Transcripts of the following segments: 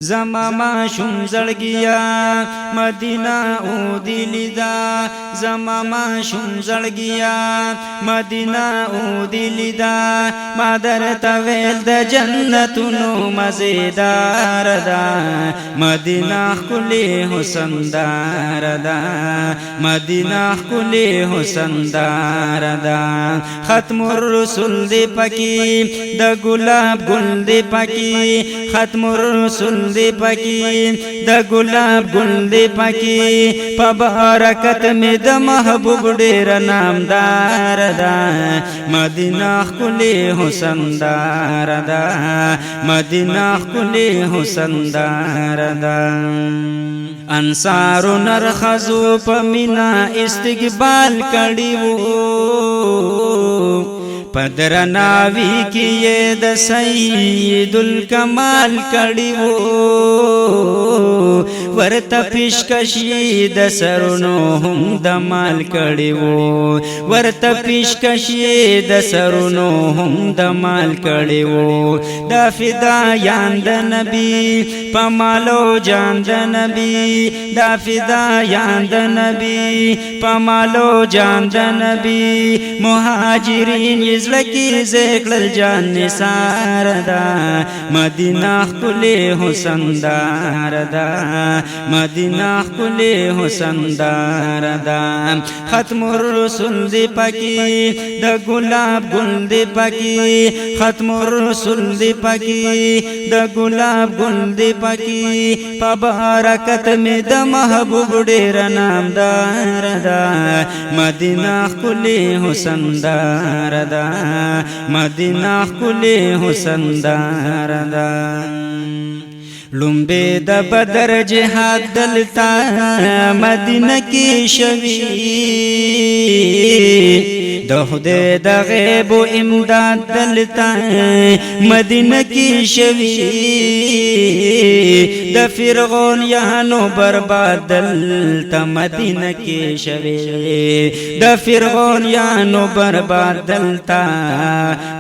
زما ماشوم زړګیا مدینه او دلیدا زما ماشوم زړګیا مدینه او دلیدا ما درته ویل د جنتونو مزیدار ده مدینه ښکلې حسندار ده مدینه ښکلې حسندار ده ختم الرسول دی پکې د ګلاب ګل دی پکې ختم الرسول دی پکی د گلاب گل دی پکی په برکت می د محبوب ډیر نامدار ده مدینه ښکلې حسندار ده مدینه ښکلې حسندار ده انصارو نرخزو په مینا استقبال کړي وو پدرناوی کی د سید الکمال کړي وو ورته پیشکشی د سرونو هم د مال کړي وو ورته پیشکشی د سرونو هم د مال کړي وو د فدایان د نبی پمالو جان د نبی د فدایان د نبی پمالو جان د نبی مهاجرین زلکی زکل جان نثار دا مدینه ښکلې حسندار دا مدینه ښکلې حسندار دا ختم الرسول دی پکې د ګلاب ګل دی پکې ختم الرسول دی پکې د ګلاب ګل دی پکې په برکت می د محبوب ډیر نامدار دا مدینه ښکلې حسندار دا مدینه ښکلې حسندار ده لومبه د بدر جهاد دلتا مدینه کې شوی د خدای د غیب و امداد دلتا مدینه کې شوی د فرعون یانو برباد دلتا مدینه کې شوی د فرعون یانو برباد دلتا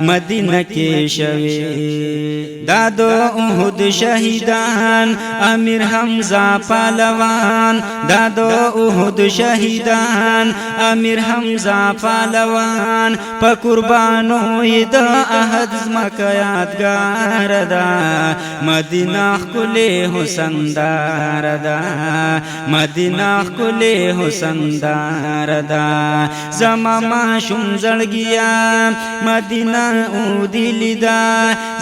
مدینه کې شوی دا د احد شهیدان امیر حمزه پهلوان دا د احد شهیدان امیر حمزه پهلوان په قربانو د احد زمکه یادګار ده مدینه ښکلې حسندار ده مدینه ښکلې حسندار ده زما ماشوم زړګیا مدینه او دلیدا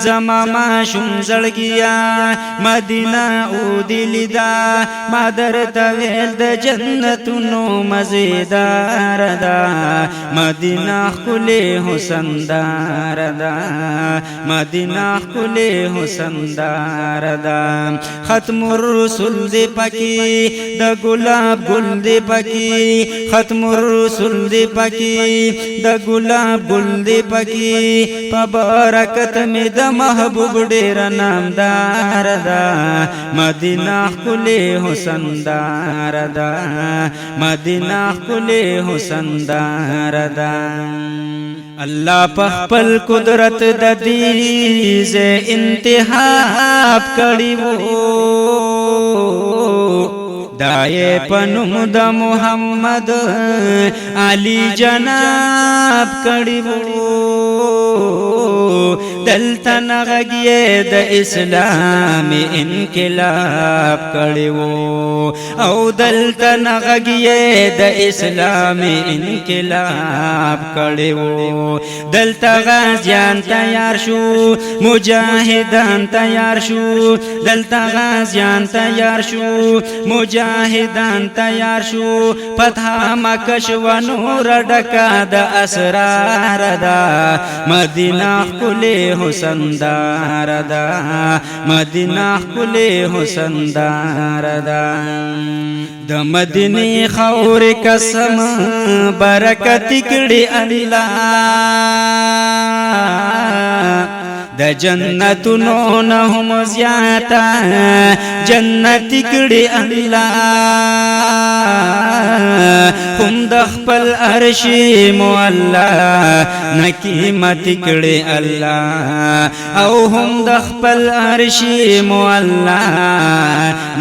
زما ماشوم زړګیا مدینه او دلیدا ما درته ویل د جنتونو مزیدار ده مدینه ښکلې حسندار ده مدینه ښکلې حسندار ده ختم الرسول دی پکې د ګلاب ګل دی پکې ختم الرسول دی پکې د ګلاب ګل دی پکې په برکت می د محبوب ډیر نامدار ده مدینه ښکلې حسندار ده مدینه ښکلې حسندار ده الله په خپل قدرت د دې ز انتخاب کړی وو دای پنوم د محمد علی جناب کړي وو دلته نغږی د اسلام انقلاب کړي وو او دلته نغږی د اسلام انقلاب کړي وو دلته غازیان تیار شو مجاهدان تیار شو دلته غازیان تیار شو مجاهدان تیار شو فتح مکه شو نور ډکا د اسرار ده مدینه ښکلې حسندار ده مدینه ښکلې حسندار ده د مدینه خور قسم برکت کړي الله د جنتونو نه هم زیاته جنت کړي الله هم د خپل عرش مولا نقیمت کړي الله او هم د خپل عرش مولا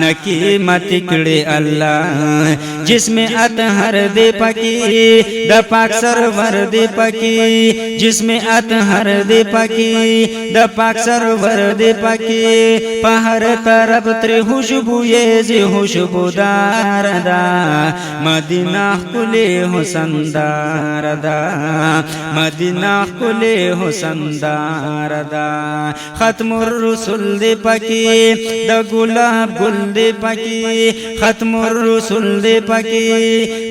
نقیمت کړي الله جسم اطهر دې پکې د پاک سرور دې پکې جسم اطهر دې پکې د پاک سرور دې پکې په هر طرف تر خوشبو یې زه خوشبو دار دا مدینہ کله حسن دار دا مدینہ کله حسن دار دا ختم الرسل دې پکې د ګلاب ګل دې پکې ختم الرسل دې پکې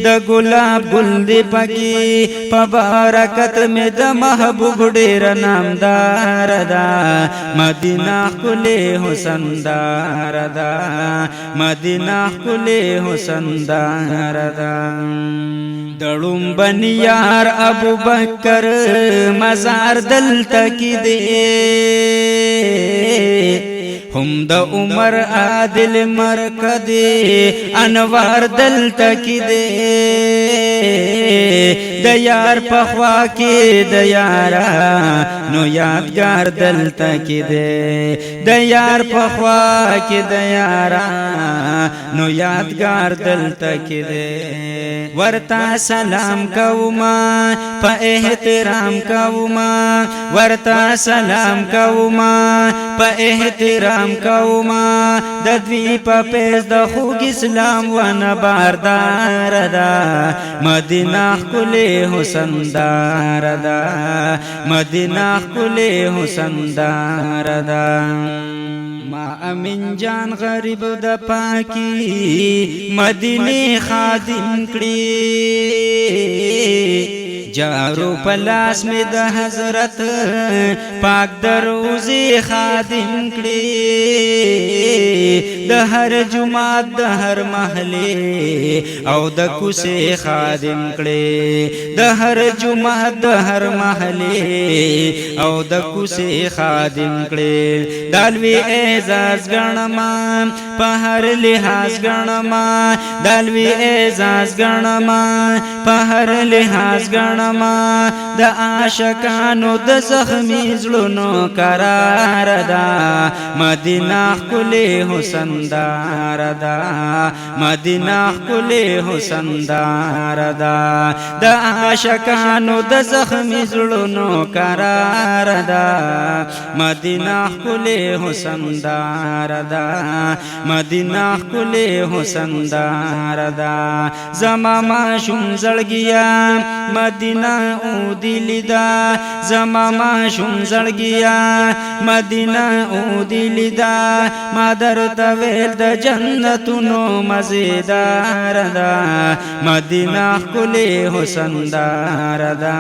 د ګلاب ګل دې پکې په برکت مې د محبوب ډېر نامدار دا مدینہ کله حسن دار دا مدینہ کله حسن دار دا دړم بنیار ابو بکر مزار دلته کې دې هم د عمر عادل مرکد انوار دلته کې دې د یار په خوا کې د یارا نو یادګار دلته کې دې د یار په خوا کې د یارا نو یادګار دلته کې دې ورتا سلام کوما په احترام کوما ورتا سلام کوما په احترام کوما د دوی په پیس د خوږ اسلام ونه باردار دا مدینہ کله حسن دار دا مدینہ کله حسن دار دا ما امین جان غریب د پاکی مدینه خادم کړي جارو پلاس میں د حضرت پاک دروزی خادم کړي د هر جمعه د هر محله او د کوسه خادم کړي د هر جمعه د هر محله او د کوسه خادم کړي دالوی اعزاز غنما په هر لحاظ غنما دالوی اعزاز غنما په هر لحاظ غنما د عاشقانو د زخمی زړونو قرار دا مدینہ کله حسن دار دا مدینہ کله حسن دار دا د عاشقانو د زخمی زړونو قرار دا مدینہ کله حسن دار دا مدینہ کله حسن دار دا زما ما شوم زړګیا مدینہ او دلدا زما ما شوم زړګیا مدینہ او دلدا ما درته ویل د جنتونو مزیدار دا مدینہ کله حسن دار دا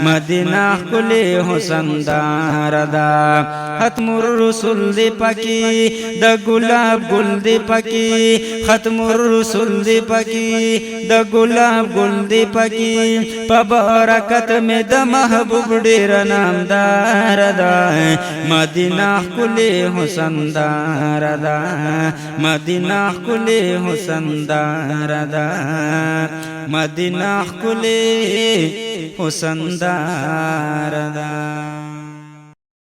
مدینہ کله حسن دار دا ختم الرسل دې پکې د ګلاب ګل دې پکې ختم الرسل دې پکې د ګلاب ګل دې پکې په برکت مې د محبوب ډېر نامدار دا مدینہ کله حسن دار دا مدینہ کله حسن دار دا مدینہ کله حسن دار دا